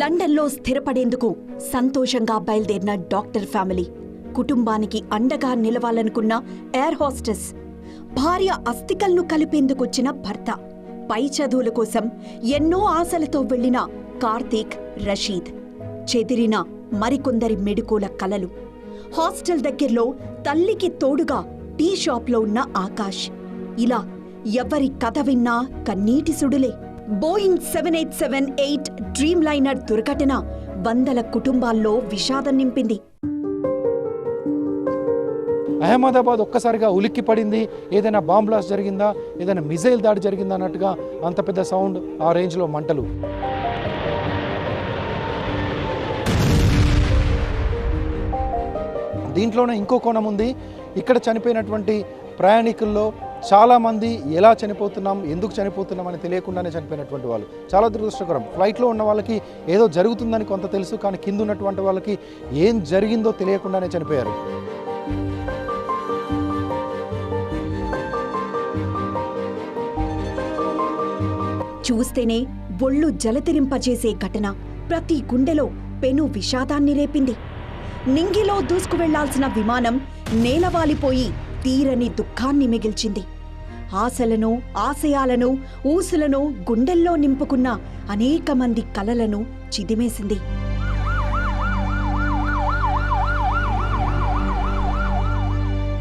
లండన్లో స్థిరపడేందుకు సంతోషంగా బయలుదేరిన డాక్టర్ ఫ్యామిలీ, కుటుంబానికి అండగా నిలవాలనుకున్న ఎయిర్ హోస్టెస్, భార్య అస్థికలను కలిపేందుకొచ్చిన భర్త, పై చదువుల కోసం ఎన్నో ఆశలతో వెళ్లిన కార్తీక్, రషీద్, చెదిరిన మరికొందరి మెడుకోల కలలు, హాస్టల్ దగ్గర్లో తల్లికి తోడుగా టీ షాప్లో ఉన్న ఆకాష్, ఇలా ఎవరి కథ విన్నా కన్నీటి సుడులే. బోయింగ్ 787-8 డ్రీమ్ లైనర్ దుర్ఘటన వందల కుటుంబాల్లో విషాదం నింపింది. అహ్మదాబాద్ ఒక్కసారిగా ఉలిక్కి పడింది. ఏదైనా బాంబ్ బ్లాస్ట్ జరిగిందా, ఏదైనా మిజైల్ దాడి జరిగిందా అన్నట్టుగా అంత పెద్ద సౌండ్, ఆ రేంజ్లో మంటలు. దీంట్లోనే ఇంకో కోణం ఉంది. ఇక్కడ చనిపోయినటువంటి ప్రయాణికుల్లో చాలామంది ఎలా చనిపోతున్నాం, ఎందుకు చనిపోతున్నాం అని తెలియకుండానే చనిపోయినటువంటి వాళ్ళు. చాలా దురదృష్టకరం. ఫ్లైట్లో ఉన్న వాళ్ళకి ఏదో జరుగుతుందని కొంత తెలుసు, కానీ కింద ఉన్నటువంటి వాళ్ళకి ఏం జరిగిందో తెలియకుండానే చనిపోయారు. చూస్తేనే ఒళ్ళు జలతిరింపజేసే ఘటన ప్రతి గుండెలో పెను విషాదాన్ని రేపింది. నింగిలో దూసుకువెళ్లాల్సిన విమానం నేలవాలిపోయి తీరని దుఃఖాన్ని మిగిల్చింది. ఆశలను, ఆశయాలను, ఊసులను గుండెల్లో నింపుకున్న అనేక మంది కలలను చిదిమేసింది.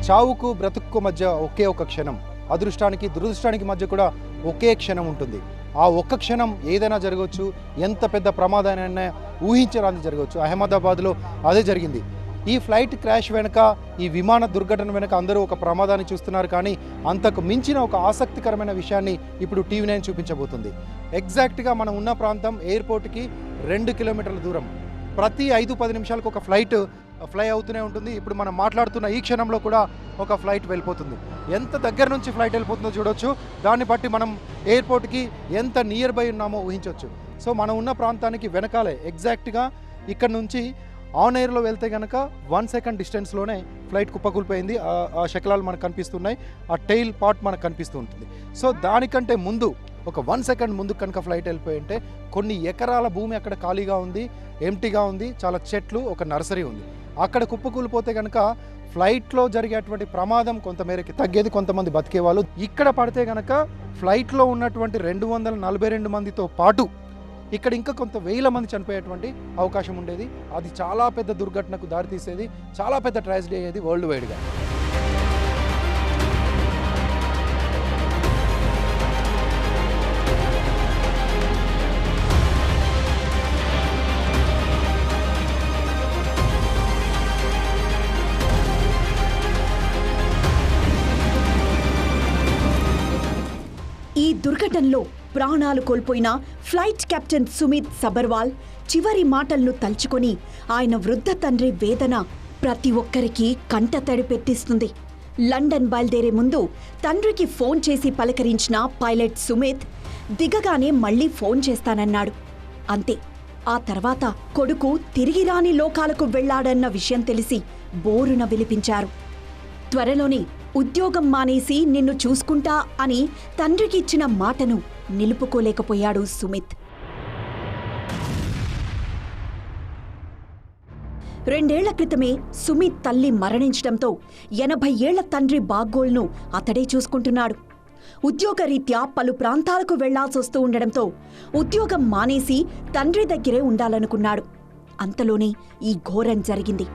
చావుకు బ్రతుక్కు మధ్య ఒకే ఒక క్షణం, అదృష్టానికి దురదృష్టానికి మధ్య కూడా ఒకే క్షణం ఉంటుంది. ఆ ఒక్క క్షణం ఏదైనా జరగవచ్చు, ఎంత పెద్ద ప్రమాదాన్ని ఊహించరాని జరగవచ్చు. అహ్మదాబాద్లో అదే జరిగింది. ఈ ఫ్లైట్ క్రాష్ వెనుక, ఈ విమాన దుర్ఘటన వెనుక అందరూ ఒక ప్రమాదాన్ని చూస్తున్నారు, కానీ అంతకు మించిన ఒక ఆసక్తికరమైన విషయాన్ని ఇప్పుడు TV9 చూపించబోతుంది. ఎగ్జాక్ట్గా మనం ఉన్న ప్రాంతం ఎయిర్పోర్ట్కి 2 కిలోమీటర్ల దూరం. ప్రతి 5-10 నిమిషాలకు ఒక ఫ్లైట్ ఫ్లై అవుతూనే ఉంటుంది. ఇప్పుడు మనం మాట్లాడుతున్న ఈ క్షణంలో కూడా ఒక ఫ్లైట్ వెళ్ళిపోతుంది. ఎంత దగ్గర నుంచి ఫ్లైట్ వెళ్ళిపోతుందో చూడొచ్చు. దాన్ని బట్టి మనం ఎయిర్పోర్ట్కి ఎంత నియర్ బై ఉన్నామో ఊహించవచ్చు. సో మనం ఉన్న ప్రాంతానికి వెనకాలే ఎగ్జాక్ట్గా ఇక్కడ నుంచి ఆన్ ఎయిర్లో వెళ్తే కనుక 1 సెకండ్ డిస్టెన్స్లోనే ఫ్లైట్ కుప్పకూలిపోయింది. ఆ శకలాలు మనకు కనిపిస్తున్నాయి, ఆ టెయిల్ పార్ట్ మనకు కనిపిస్తూ ఉంటుంది. సో దానికంటే ముందు ఒక 1 సెకండ్ ముందు కనుక ఫ్లైట్ వెళ్ళిపోయి ఉంటే కొన్ని ఎకరాల భూమి అక్కడ ఖాళీగా ఉంది, ఎంటీగా ఉంది, చాలా చెట్లు, ఒక నర్సరీ ఉంది. అక్కడ కుప్పకూలిపోతే కనుక ఫ్లైట్లో జరిగేటువంటి ప్రమాదం కొంతమేరకి తగ్గేది, కొంతమంది బతికేవాళ్ళు. ఇక్కడ పడితే కనుక ఫ్లైట్లో ఉన్నటువంటి 242 మందితో పాటు ఇక్కడ ఇంకా కొంత వేల మంది చనిపోయేటువంటి అవకాశం ఉండేది. అది చాలా పెద్ద దుర్ఘటనకు దారితీసేది, చాలా పెద్ద ట్రాజడీ అయ్యేది వరల్డ్ వైడ్గా. ఈ దుర్ఘటనలో ప్రాణాలు కోల్పోయిన ఫ్లైట్ కెప్టెన్ సుమిత్ సబర్వాల్ చివరి మాటలను తలుచుకొని ఆయన వృద్ధ తండ్రి వేదన ప్రతి ఒక్కరికి కంటతడి పెట్టిస్తుంది. లండన్ బయలుదేరే ముందు తండ్రికి ఫోన్ చేసి పలకరించిన పైలట్ సుమిత్ దిగగానే మళ్లీ ఫోన్ చేస్తానన్నాడు. అంతే. ఆ తర్వాత కొడుకు తిరిగి రాని లోకాలకు వెళ్లాడన్న విషయం తెలిసి బోరున విలిపించారు. త్వరలోనే ఉద్యోగం మానేసి నిన్ను చూసుకుంటా అని తండ్రికి ఇచ్చిన మాటను నిలుపుకోలేకపోయాడు సుమిత్. 2 ఏళ్ల క్రితమే సుమిత్ తల్లి మరణించడంతో 80 ఏళ్ల తండ్రి బాగోల్ను అతడే చూసుకుంటున్నాడు. ఉద్యోగరీత్యా పలు ప్రాంతాలకు వెళ్లాల్సొస్తూ ఉండడంతో ఉద్యోగం మానేసి తండ్రి దగ్గరే ఉండాలనుకున్నాడు. అంతలోనే ఈ ఘోరం జరిగింది.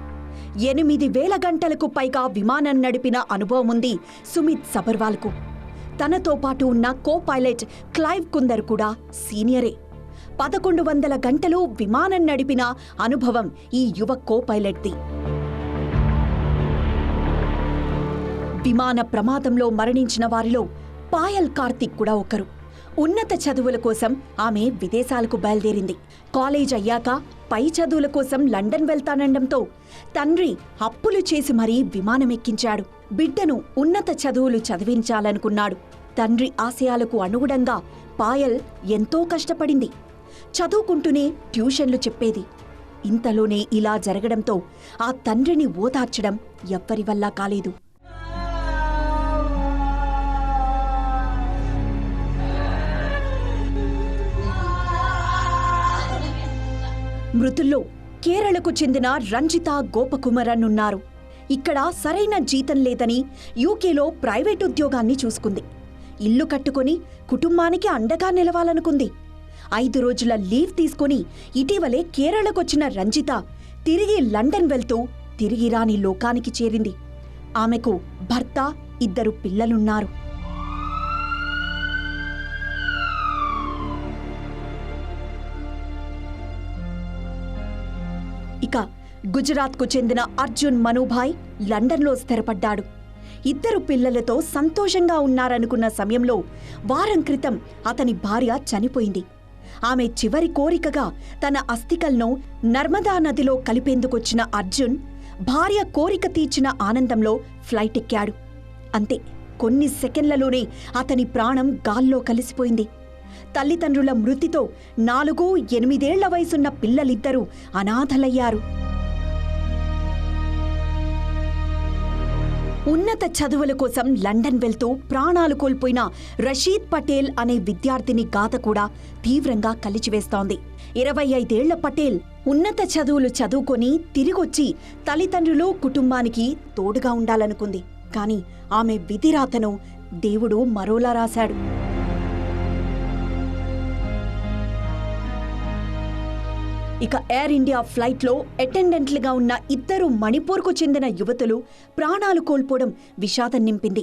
8,000 గంటలకు పైగా విమానం నడిపిన అనుభవం ఉంది సుమిత్ సబర్వాల్కు. తనతో పాటు ఉన్న కో పైలట్ క్లైవ్ కుందర్ కూడా సీనియరే. 1100 గంటలు విమానం నడిపిన అనుభవం ఈ యువ కో పైలట్ది. విమాన ప్రమాదంలో మరణించిన వారిలో పాయల్ కార్తిక్ కూడా ఒకరు. ఉన్నత చదువుల కోసం ఆమె విదేశాలకు బయలుదేరింది. కాలేజ్ అయ్యాక పై చదువుల కోసం లండన్ వెళ్తానండంతో తండ్రి అప్పులు చేసి మరీ విమానమెక్కించాడు. బిడ్డను ఉన్నత చదువులు చదివించాలనుకున్నాడు. తండ్రి ఆశయాలకు అనుగుణంగా పాయల్ ఎంతో కష్టపడింది. చదువుకుంటూనే ట్యూషన్లు చెప్పేది. ఇంతలోనే ఇలా జరగడంతో ఆ తండ్రిని ఓదార్చడం ఎవ్వరి వల్ల కాలేదు. మృతుల్లో కేరళకు చెందిన రంజిత గోపకుమరన్ ఉన్నారు. ఇక్కడ సరైన జీతం లేదని యూకేలో ప్రైవేట్ ఉద్యోగాన్ని చూసుకుంది. ఇల్లు కట్టుకొని కుటుంబానికి అండగా నిలవాలనుకుంది. 5 రోజుల లీవ్ తీసుకుని ఇటీవలే కేరళకొచ్చిన రంజిత తిరిగి లండన్ వెళ్తూ తిరిగి రాని లోకానికి చేరింది. ఆమెకు భర్త, 2 పిల్లలున్నారు. ఇక గుజరాత్కు చెందిన అర్జున్ మనుభాయ్ లండన్లో స్థిరపడ్డాడు. 2 పిల్లలతో సంతోషంగా ఉన్నారనుకున్న సమయంలో వారం క్రితం అతని భార్య చనిపోయింది. ఆమె చివరి కోరికగా తన అస్థికలను నర్మదా నదిలో కలిపేందుకొచ్చిన అర్జున్ భార్య కోరిక తీర్చిన ఆనందంలో ఫ్లైట్ ఎక్కాడు. అంతే, కొన్ని సెకండ్లలోనే అతని ప్రాణం గాల్లో కలిసిపోయింది. తల్లిదండ్రుల మృతితో 4, 8 ఏళ్ల వయసున్న పిల్లలిద్దరూ అనాథలయ్యారు. ఉన్నత చదువుల కోసం లండన్ వెళ్తూ ప్రాణాలు కోల్పోయిన రషీద్ పటేల్ అనే విద్యార్థిని గాథ కూడా తీవ్రంగా కలిచివేస్తోంది. 25 ఏళ్ల పటేల్ ఉన్నత చదువులు చదువుకొని తిరిగొచ్చి తల్లిదండ్రులు, కుటుంబానికి తోడుగా ఉండాలనుకుంది. కాని ఆమె విధిరాతను దేవుడు మరోలా రాశాడు. ఇక ఎయిర్ ఇండియా ఫ్లైట్లో అటెండెంట్లుగా ఉన్న 2 మణిపూర్కు చెందిన యువతులు ప్రాణాలు కోల్పోవడం విషాదం నింపింది.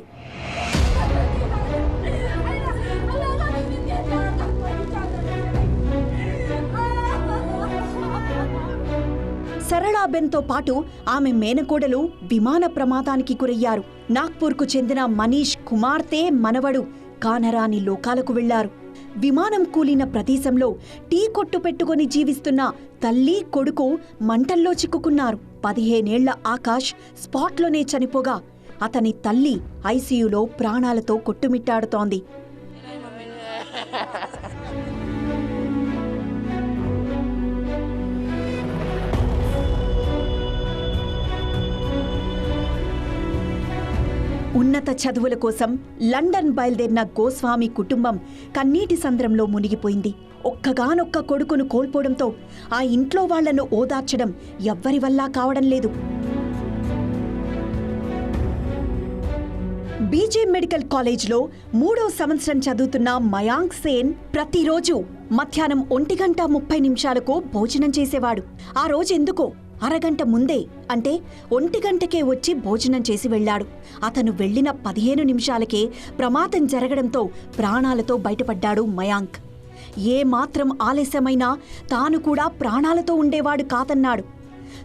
సరళాబెన్తో పాటు ఆమె మేనకోడలు విమాన ప్రమాదానికి గురయ్యారు. నాగ్పూర్కు చెందిన మనీష్ కుమార్తె, మనవడు కానరాని లోకాలకు వెళ్లారు. విమానం కూలిన ప్రదేశంలో టీ కొట్టు పెట్టుకుని జీవిస్తున్న తల్లి, కొడుకు మంటల్లో చిక్కుకున్నారు. 15 ఏళ్ల ఆకాష్ స్పాట్లోనే చనిపోగా అతని తల్లి ఐసీయూలో ప్రాణాలతో కొట్టుమిట్టాడుతోంది. ఉన్నత చదువుల కోసం లండన్ బయలుదేరిన గోస్వామి కుటుంబం కన్నీటి సంద్రంలో మునిగిపోయింది. ఒక్కగానొక్క కొడుకును కోల్పోవడంతో ఆ ఇంట్లో వాళ్లను ఓదార్చడం ఎవ్వరి వల్లా కావడం లేదు. బీజే మెడికల్ కాలేజ్లో 3వ సంవత్సరం చదువుతున్న మయాంక్ సేన్ ప్రతిరోజు మధ్యాహ్నం 1:30 భోజనం చేసేవాడు. ఆ రోజెందుకో అరగంట ముందే, అంటే 1 గంటకే వచ్చి భోజనం చేసి వెళ్లాడు. అతను వెళ్లిన 15 నిమిషాలకే ప్రమాదం జరగడంతో ప్రాణాలతో బయటపడ్డాడు మయాంక్. ఏ మాత్రం ఆలస్యమైనా తాను కూడా ప్రాణాలతో ఉండేవాడు కాదన్నాడు.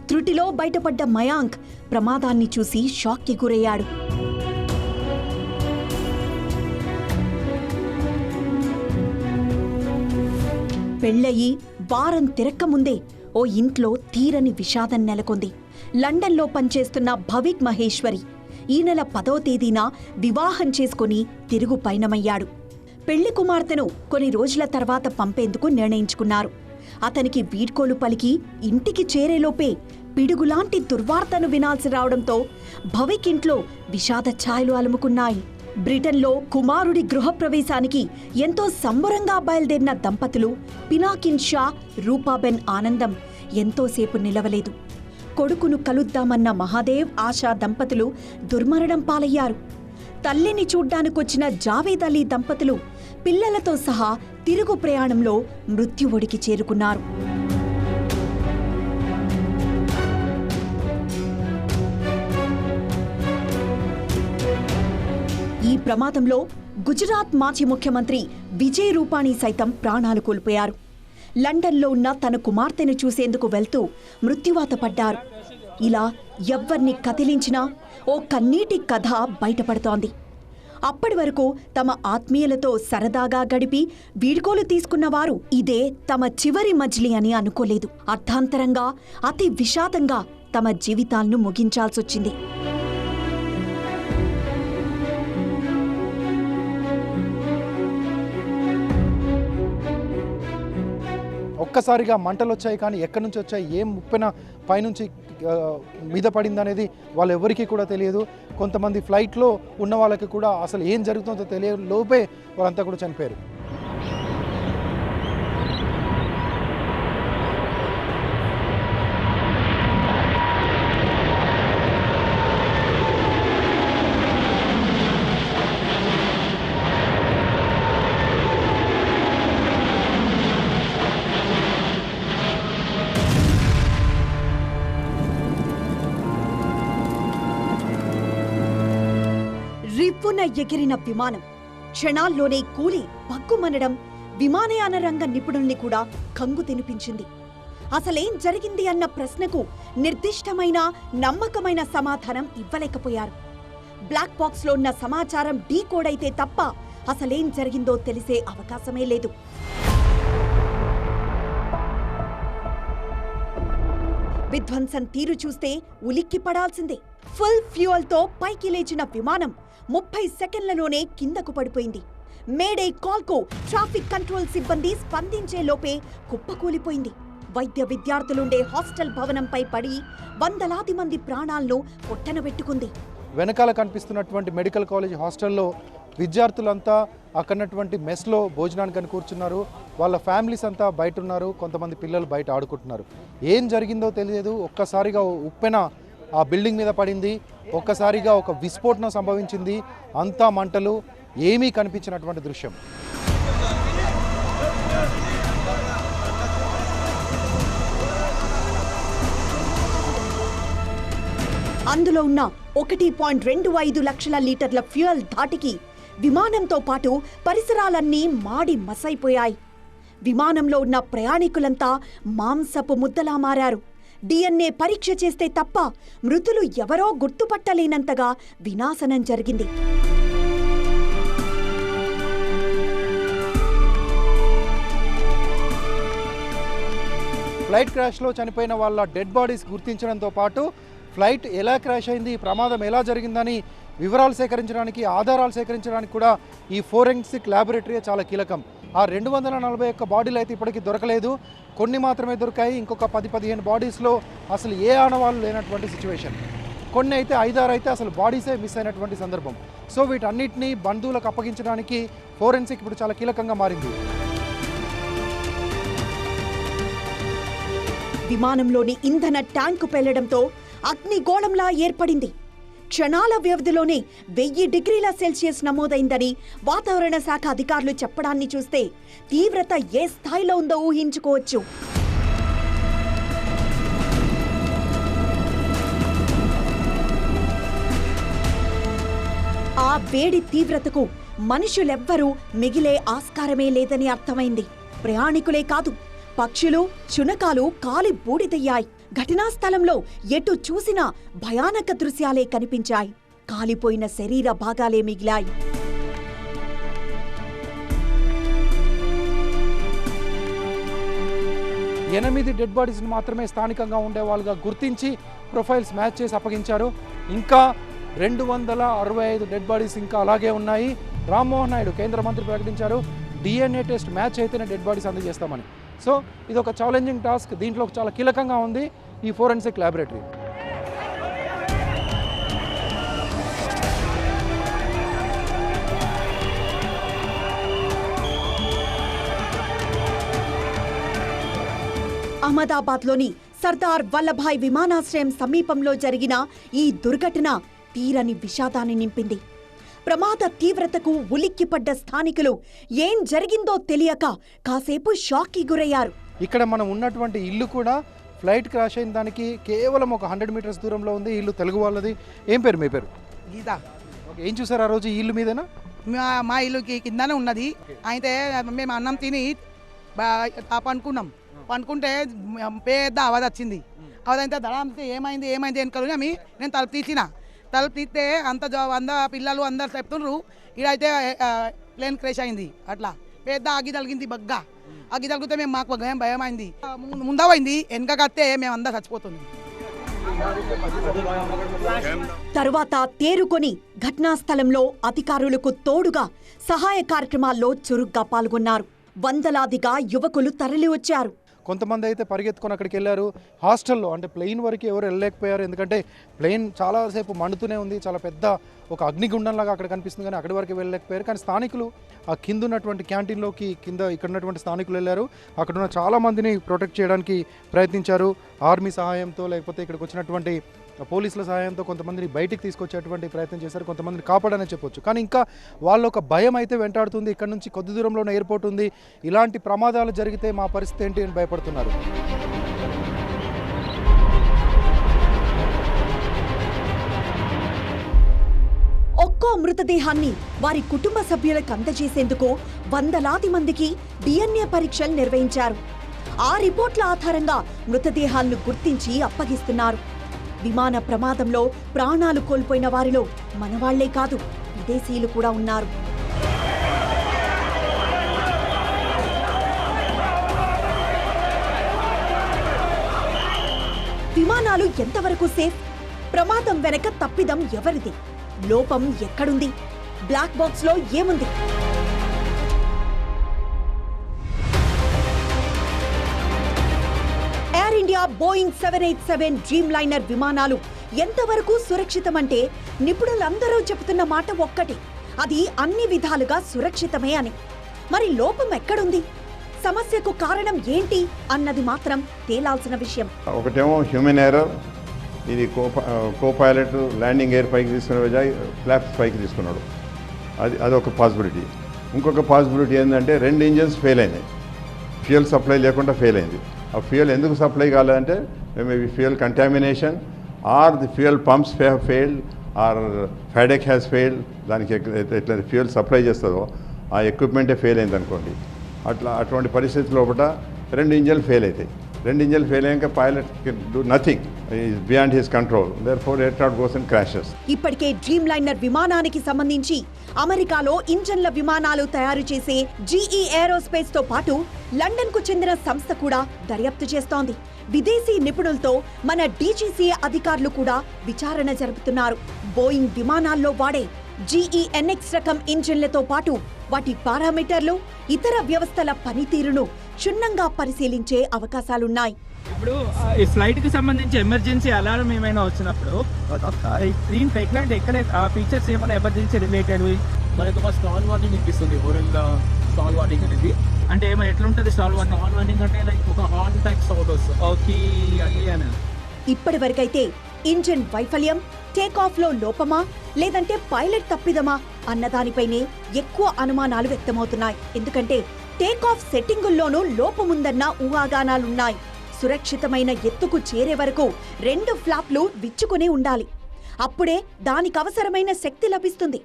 త్రుటిలో బయటపడ్డ మయాంక్ ప్రమాదాన్ని చూసి షాక్కి గురయ్యాడు. పెళ్ళయి వారం తిరక్కముందే ఓ ఇంట్లో తీరని విషాదం నెలకొంది. లండన్లో పనిచేస్తున్న భవిక్ మహేశ్వరి ఈ నెల 10వ తేదీన వివాహం చేసుకుని తిరుగు పయనమయ్యాడు. పెళ్లి కుమార్తెను కొన్ని రోజుల తర్వాత పంపేందుకు నిర్ణయించుకున్నారు. అతనికి వీడ్కోలు పలికి ఇంటికి చేరేలోపే పిడుగులాంటి దుర్వార్తను వినాల్సి రావడంతో భవిక్ ఇంట్లో విషాద ఛాయలు అలుముకున్నాయి. బ్రిటన్లో కుమారుడి గృహప్రవేశానికి ఎంతో సంబరంగా బయలుదేరిన దంపతులు పినాకిన్ షా, రూపాబెన్ ఆనందం ఎంతోసేపు నిలవలేదు. కొడుకును కలుద్దామన్న మహాదేవ్, ఆశా దంపతులు దుర్మరణం పాలయ్యారు. తల్లిని చూడ్డానికొచ్చిన జావేద్ అలీ దంపతులు పిల్లలతో సహా తిరుగు ప్రయాణంలో మృత్యువొడికి చేరుకున్నారు. ఈ ప్రమాదంలో గుజరాత్ మాజీ ముఖ్యమంత్రి విజయ్ రూపానీ సైతం ప్రాణాలు కోల్పోయారు. లండన్లో ఉన్న తన కుమార్తెను చూసేందుకు వెళ్తూ మృత్యువాత పడ్డారు. ఇలా ఎవ్వర్ని కదిలించినా ఓ కన్నీటి కథ బయటపడుతోంది. అప్పటి వరకు తమ ఆత్మీయులతో సరదాగా గడిపి వీడ్కోలు తీసుకున్నవారు ఇదే తమ చివరి మజిలీ అని అనుకోలేదు. అర్థాంతరంగా అతి విషాదంగా తమ జీవితాలను ముగించాల్సొచ్చింది. ఒక్కసారిగా మంటలు వచ్చాయి, కానీ ఎక్కడి నుంచి వచ్చాయి, ఏం ముప్పెన పైనుంచి మీద పడింది అనేది వాళ్ళు ఎవరికీ కూడా తెలియదు. కొంతమంది ఫ్లైట్లో ఉన్న వాళ్ళకి కూడా అసలు ఏం జరుగుతుందో తెలియదు, లోపే వాళ్ళంతా కూడా చనిపోయారు. గిర్రున ఎగిరిన విమానం క్షణాల్లోనే కూలి భగ్గుమనడం విమానయాన రంగ నిపుణుల్ని కూడా కంగు తినిపించింది. అసలేం జరిగింది అన్న ప్రశ్నకు నిర్దిష్టమైన నమ్మకమైన సమాధానం ఇవ్వలేకపోయారు. బ్లాక్ బాక్స్లో ఉన్న సమాచారం డీకోడ్ అయితే తప్ప అసలేం జరిగిందో తెలిసే అవకాశమే లేదు. విధ్వంసం తీరు చూస్తే ఉలిక్కి పడాల్సిందే. ఫుల్ ఫ్యూయల్తో పైకి లేచిన విమానం 30 సెకండ్లలోనే కిందకు పడిపోయింది. మేడే కాల్కు ట్రాఫిక్ కంట్రోల్ సిబ్బంది స్పందించే లోపే కుప్పకూలిపోయింది. వైద్య విద్యార్థులుండే హాస్టల్ భవనంపై పడి వందలాది మంది ప్రాణాలను పొట్టనబెట్టుకుంది. వెనకాల కనిపిస్తున్నటువంటి మెడికల్ కాలేజ్ హాస్టల్లో విద్యార్థులంతా అక్కడటువంటి మెస్లో భోజనానికి కూర్చున్నారు. వాళ్ళ ఫ్యామిలీస్ అంతా బయట ఉన్నారు. కొంతమంది పిల్లలు బయట ఆడుకుంటున్నారు. ఏం జరిగిందో తెలియదు. ఒక్కసారిగా ఉప్పెన ఆ బిల్డింగ్ మీద పడింది. ఒక్కసారిగా ఒక విస్ఫోటనం సంభవించింది. అంతా మంటలు, ఏమీ కనిపించినటువంటి దృశ్యం. అందులో ఉన్న 1.25 లక్షల లీటర్ల ఫ్యూయల్ ధాటికి విమానంతో పాటు పరిసరాలన్నీ మాడి మసైపోయాయి. విమానంలో ఉన్న ప్రయాణికులంతా మాంసపు ముద్దలా మారారు. DNA పరీక్ష చేస్తే తప్ప మృతులు ఎవరో గుర్తుపట్టలేనంతగా వినాశనం జరిగింది. ఫ్లైట్ క్రాష్లో చనిపోయిన వాళ్ళ డెడ్ బాడీస్ గుర్తించడంతో పాటు ఫ్లైట్ ఎలా క్రాష్ అయింది, ప్రమాదం ఎలా జరిగిందని వివరాలు సేకరించడానికి, ఆధారాలు సేకరించడానికి కూడా ఈ ఫోరెన్సిక్ ల్యాబొరేటరీ చాలా కీలకం. ఆ 241 బాడీలు అయితే ఇప్పటికీ దొరకలేదు. కొన్ని మాత్రమే దొరికాయి. ఇంకొక 10-15 బాడీస్లో అసలు ఏ ఆనవాళ్ళు లేనటువంటి సిచ్యువేషన్. కొన్ని అయితే 5-6 అయితే అసలు బాడీసే మిస్ అయినటువంటి సందర్భం. సో వీటన్నిటినీ బంధువులకు అప్పగించడానికి ఫోరెన్సిక్ ఇప్పుడు చాలా కీలకంగా మారింది. విమానంలోని ఇంధన ట్యాంకు పేలడంతో అగ్నిగోళంలా ఏర్పడింది. క్షణాల వ్యవధిలోనే 1000 డిగ్రీల సెల్సియస్ నమోదైందని వాతావరణ శాఖ అధికారులు చెప్పడాన్ని చూస్తే తీవ్రత ఏ స్థాయిలో ఉందో ఊహించుకోవచ్చు. ఆ వేడి తీవ్రతకు మనుషులెవ్వరూ మిగిలే ఆస్కారమే లేదని అర్థమైంది. ప్రయాణికులే కాదు, పక్షులు, శునకాలు కాలి బూడిదయ్యాయి. ఘటనా స్థలంలో ఎటు చూసినా భయానక దృశ్యాలే కనిపించాయి. కాలిపోయిన శరీర భాగాలే మిగిలాయి. ఎనిమిది డెడ్ బాడీస్ని మాత్రమే స్థానికంగా ఉండేవాళ్ళుగా గుర్తించి ప్రొఫైల్స్ మ్యాచ్ చేసి అప్పగించారు. ఇంకా 265 డెడ్ బాడీస్ ఇంకా అలాగే ఉన్నాయి. రామ్మోహన్ నాయుడు కేంద్ర మంత్రి ప్రకటించారు, DNA టెస్ట్ మ్యాచ్ అయితేనే డెడ్ బాడీస్ అందజేస్తామని. సో ఇది ఒక ఛాలెంజింగ్ టాస్క్. దీంట్లో చాలా కీలకంగా ఉంది ఈ ఫోరెన్సిక్ ల్యాబొరేటరీ. అహ్మదాబాద్లోని సర్దార్ వల్లభాయ్ విమానాశ్రయం సమీపంలో జరిగిన ఈ దుర్ఘటన తీరని విషాదాన్ని నింపింది. ప్రమాద తీవ్రతకు ఉలిక్కిపడ్డ స్థానికులు ఏం జరిగిందో తెలియక కాసేపు షాక్కి గురయ్యారు. ఇక్కడ మనం ఉన్నటువంటి ఇల్లు కూడా ఫ్లైట్ క్రాష్ అయిన దానికి కేవలం ఒక 100 మీటర్స్ దూరంలో ఉంది. ఇల్లు తెలుగు వాళ్ళది. ఏం పేరు మీ పేరు? గీత. ఏం చూసారు ఆ రోజు ఈ ఇల్లు మీదేనా? మా ఇల్లుకి కిందనే ఉన్నది. అయితే మేము అన్నం తిని పండుకున్నాం. పండుకుంటే పెద్ద ఆవాజ్ వచ్చింది. ఆవాజ్ అయితే దళంతే ఏమైంది వెనుకలు నేను తలుపు తీస్తే అంత పిల్లలు అందరు చెప్తుండ్రు ఇదైతే ప్లేన్ క్రాష్ అయింది. అట్లా పెద్ద అగ్గి తగిలింది. బగ్గా అగ్గి తగిలితే మేము మాకు భయం అయింది. ముందవైంది, వెనకకత్తే మేము అందరు చచ్చిపోతుంది. తరువాత తేరుకొని ఘటనా స్థలంలో అధికారులకు తోడుగా సహాయ కార్యక్రమాల్లో చురుగ్గా పాల్గొన్నారు. వందలాదిగా యువకులు తరలి వచ్చారు. కొంతమంది అయితే పరిగెత్తుకొని అక్కడికి వెళ్ళారు. హాస్టల్లో అంటే ప్లెయిన్ వరకు ఎవరు వెళ్ళలేకపోయారు. ఎందుకంటే ప్లెయిన్ చాలాసేపు మండుతూనే ఉంది. చాలా పెద్ద ఒక అగ్నిగుండంలాగా అక్కడ కనిపిస్తుంది. కానీ అక్కడి వరకు వెళ్ళలేకపోయారు. కానీ స్థానికులు ఆ కింద ఉన్నటువంటి క్యాంటీన్లోకి ఇక్కడ ఉన్నటువంటి స్థానికులు వెళ్ళారు. అక్కడ ఉన్న చాలామందిని ప్రొటెక్ట్ చేయడానికి ప్రయత్నించారు. ఆర్మీ సహాయంతో లేకపోతే ఇక్కడికి వచ్చినటువంటి పోలీసుల సహాయంతో కొంతమందిని బయటికి తీసుకొచ్చేటువంటి ప్రయత్నం చేశారు. కొంతమందిని కాపాడనే చెప్పొచ్చు. కానీ ఇంకా వాళ్ళ ఒక భయం అయితే వెంటాడుతుంది. ఇక్కడ నుంచి కొద్ది దూరంలోనే ఎయిర్పోర్ట్ ఉంది. ఇలాంటి ప్రమాదాలు జరిగితే మా పరిస్థితి ఏంటి అని భయపడుతున్నారు. ఒక్కో మృతదేహాన్ని వారి కుటుంబ సభ్యులకు అందజేసేందుకు వందలాది మందికి DNA పరీక్షలు నిర్వహించారు. ఆ రిపోర్ట్ల ఆధారంగా మృతదేహాలను గుర్తించి అప్పగిస్తున్నారు. విమాన ప్రమాదంలో ప్రాణాలు కోల్పోయిన వారిలో మనవాళ్లే కాదు, విదేశీయులు కూడా ఉన్నారు. విమానాలు ఎంతవరకు సేఫ్? ప్రమాదం వెనక తప్పిదం ఎవరిది? లోపం ఎక్కడుంది? బ్లాక్ బాక్స్ లో ఏముంది? Air India Boeing 787 dream liner విమానాలు ఎంతవరకు సురక్షితమంటే నిపుణులందరూ చెబుతున్న మాట ఒక్కటి, అది అన్ని విధాలుగా సురక్షితమే అని. మరి లోపం ఎక్కడుంది? సమస్యకు కారణం ఏంటి అన్నది మాత్రం తేలాల్సిన విషయం. ఒకటేమో హ్యూమన్ ఎర్రర్, ఇది కో పైలట్ ల్యాండింగ్ ఎయిర్ పైకి తీసుకునే బజాయ్ ఫ్లాప్స్ పైకి తీసుకున్నాడు, అదొక పాసిబిలిటీ. ఇంకొక పాసిబిలిటీ ఏంటంటే 2 ఇంజన్స్ ఫెయిల్ అయినాయి, ఫ్యూయల్ సప్లై లేకుండా ఫెయిల్ అయింది. ఆ ఫ్యూయల్ ఎందుకు సప్లై కాలేదంటే maybe fuel contamination or the fuel pumps failed or FADEC has failed. దానికి ఎట్లా ఫ్యూయల్ సప్లై చేస్తుందో ఆ ఎక్విప్మెంటే ఫెయిల్ అయింది అనుకోండి, అటువంటి పరిస్థితి లోపల 2 ఇంజన్లు ఫెయిల్ అవుతాయి. 2 ఇంజన్లు ఫెయిల్ అయ్యాక pilot can do nothing, is beyond his control, therefore aircraft goes and crashes. ఇప్పటికే డ్రీమ్ లైనర్ విమానానికి సంబంధించి అమెరికాలో ఇంజన్ల విమానాలు తయారు చేసే GE ఏరోస్పేస్ తో పాటు లండన్ కు చెందిన సంస్థ కూడా దర్యాప్తు చేస్తోంది. విదేశీ నిపుణులతో మన DGCA అధికారులు కూడా విచారణ జరుపుతున్నారు. బోయింగ్ విమానాల్లో వాడే GE-NX రకం ఇంజిన్లతో పాటు వాటి పారామీటర్లు, ఇతర వ్యవస్థల పనితీరును క్షుణ్ణంగా పరిశీలించే అవకాశాలున్నాయి. ఇప్పుడు ఈ ఫ్లైట్ కి సంబంధించి ఎమర్జెన్సీ అలారం ఏమైనా వచ్చినప్పుడు స్క్రీన్ పైకి ఎక్కడ ఆ ఫీచర్స్ ఏమైనా ఎమర్జెన్సీ రిలేటెడ్ మనకు ఒక స్టాల్ వార్నింగ్ ఇప్పిస్తుంది. ఓవరాల్గా స్టాల్ వార్నింగ్ అనేది అంటే ఏమో ఎట్లుంటుంది స్టాల్ వార్నింగ్? స్టాల్ వార్నింగ్ అంటే లైక్ ఒక హార్న్ టైప్ సౌండ్ వస్తుంది. ఓకే అని ఇప్పటి వరకైతే ఇంజిన్ వైఫల్యం, టేకాఫ్ లో లోపమా లేదంటే పైలట్ తప్పిదమా అన్నదానిపైనే ఎక్కువ అనుమానాలు వ్యక్తమవుతున్నాయి. ఎందుకంటే టేకాఫ్ సెట్టింగుల్లోనూ లోపముందన్న ఊహాగానాలున్నాయి. సురక్షితమైన ఎత్తుకు చేరే వరకు 2 ఫ్లాప్లు విచ్చుకునే ఉండాలి, అప్పుడే దానికవసరమైన శక్తి లభిస్తుంది.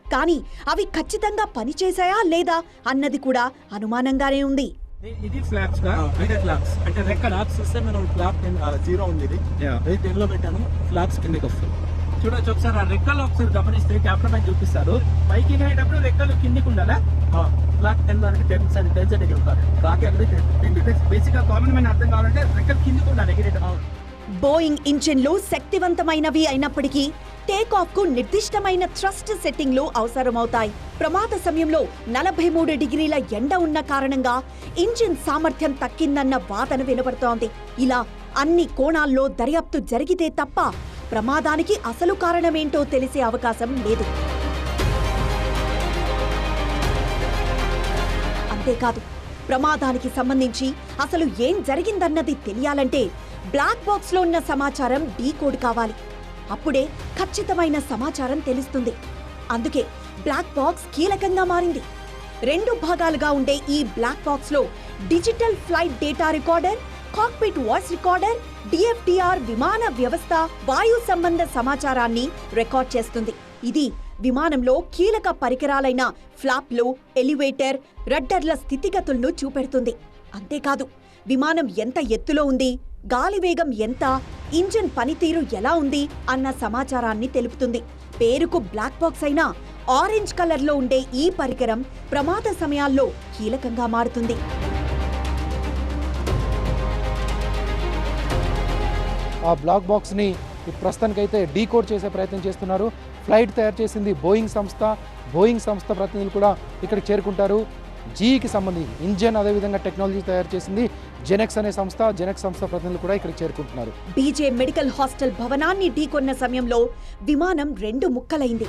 కానీ అవి ఖచ్చితంగా పనిచేశాయా లేదా అన్నది కూడా అనుమానంగానే ఉంది. ఇది ఫ్లాప్స్ గా ఫ్లాప్స్ అంటే రెక్కల ఫ్లాప్స్ వస్తే మనం ఫ్లాప్ 0 ఉంది, ఇది 10 లో పెట్టాను, ఫ్లాప్స్ కిందకి వస్తుంది. చూడొచ్చు ఒకసారి. ఆ రెక్కలు ఒకసారి గమనిస్తే కెమెరా మ్యాన్ చూపిస్తారు, పైకి ఎగరేటప్పుడు రెక్కలు కిందికి ఉండాలా? ఫ్లాప్ 10 దానికి 10 ఉంటారు. రాకి అక్కడ బేసిక్ గా కామన్ మ్యాన్ అర్థం కావాలంటే రెక్కలు కిందికి ఉండాలి ఎగిరేటప్పుడు. బోయింగ్ ఇంజిన్లు శక్తివంతమైనవి అయినప్పటికీ టేకాఫ్ కు నిర్దిష్టమైన థ్రస్ట్ సెట్టింగ్లు అవసరమవుతాయి. ప్రమాద సమయంలో 43 డిగ్రీల ఎండ ఉన్న కారణంగా ఇంజిన్ సామర్థ్యం తగ్గిందన్న వాదన వినబడుతోంది. ఇలా అన్ని కోణాల్లో దర్యాప్తు జరిగితే తప్ప ప్రమాదానికి అసలు కారణమేంటో తెలిసే అవకాశం లేదు. అంతేకాదు, ప్రమాదానికి సంబంధించి అసలు ఏం జరిగిందన్నది తెలియాలంటే బ్లాక్ బాక్స్ లో ఉన్న సమాచారం డీకోడ్ కావాలి. అప్పుడే ఖచ్చితమైన సమాచారం తెలుస్తుంది. అందుకే బ్లాక్ బాక్స్ కీలకంగా మారింది. 2 భాగాలుగా ఉండే ఈ బ్లాక్ బాక్స్ లో digital flight data recorder, cockpit voice recorder, DFTR విమాన వ్యవస్థ వాయు సంబంధ సమాచారాన్ని రికార్డ్ చేస్తుంది. ఇది విమానంలో కీలక పరికరాలైన ఫ్లాప్లు, ఎలివేటర్, రడ్డర్ల స్థితిగతులను చూపెడుతుంది. అంతేకాదు, విమానం ఎంత ఎత్తులో ఉంది, గాలి వేగం ఎంత, ఇంజిన్ పనితీరు ఎలా ఉంది అన్న సమాచారాన్ని తెలుపుతుంది. పేరుకు బ్లాక్ బాక్స్ అయినా ఆరెంజ్ కలర్లో ఉండే ఈ పరికరం ప్రమాద సమయాల్లో కీలకంగా మారుతుంది. ఆ బ్లాక్ బాక్స్ని ప్రస్తుతానికైతే డీకోడ్ చేసే ప్రయత్నం చేస్తున్నారు. ఫ్లైట్ తయారు చేసింది బోయింగ్ సంస్థ. బోయింగ్ సంస్థ ప్రతినిధులు కూడా ఇక్కడికి చేరుకుంటారు. జీఈకి సంబంధించి ఇంజన్, అదేవిధంగా టెక్నాలజీ తయారు చేసింది జెనెక్స్ అనే సంస్థ. జెనెక్స్ సంస్థ ప్రతినిధులు కూడా ఇక్కడికి చేరుకుంటున్నారు. బీజే మెడికల్ హాస్టల్ భవనాన్ని ఢీకొన్న సమయంలో విమానం 2 ముక్కలైంది.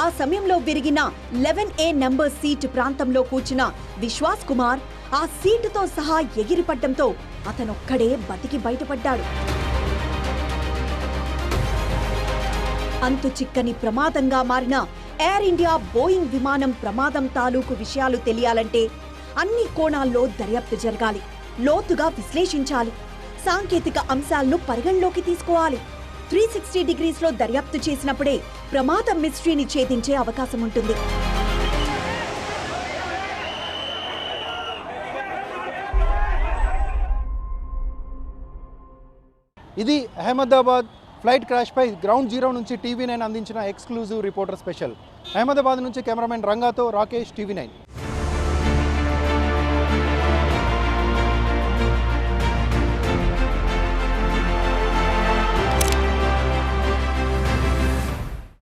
ఆ సమయంలో విరిగిన 11A నంబర్ సీట్ ప్రాంతంలో కూర్చున్న విశ్వాస్ కుమార్ ఆ సీటుతో సహా ఎగిరిపడ్డంతో అతనొక్కడే బతికి బయటపడ్డాడు. అంతు చిక్కని ప్రమాదంగా మారిన ఎయిర్ ఇండియా బోయింగ్ విమానం ప్రమాదం తాలూకు విషయాలు తెలియాలంటే అన్ని కోణాల్లో దర్యాప్తు జరగాలి, లోతుగా విశ్లేషించాలి, సాంకేతిక అంశాలను పరిగణలోకి తీసుకోవాలి. 360 డిగ్రీస్లో దర్యాప్తు చేసినప్పుడే ప్రమాదం మిస్టరీని ఛేదించే అవకాశం ఉంటుంది. ఇది అహ్మదాబాద్ ఫ్లైట్ క్రాష్పై గ్రౌండ్ జీరో నుంచి టీవీ9 అందించిన ఎక్స్క్లూజివ్ రిపోర్టర్ స్పెషల్. అహ్మదాబాద్ నుంచి కెమెరామెన్ రంగాతో రాకేష్, టీవీ9.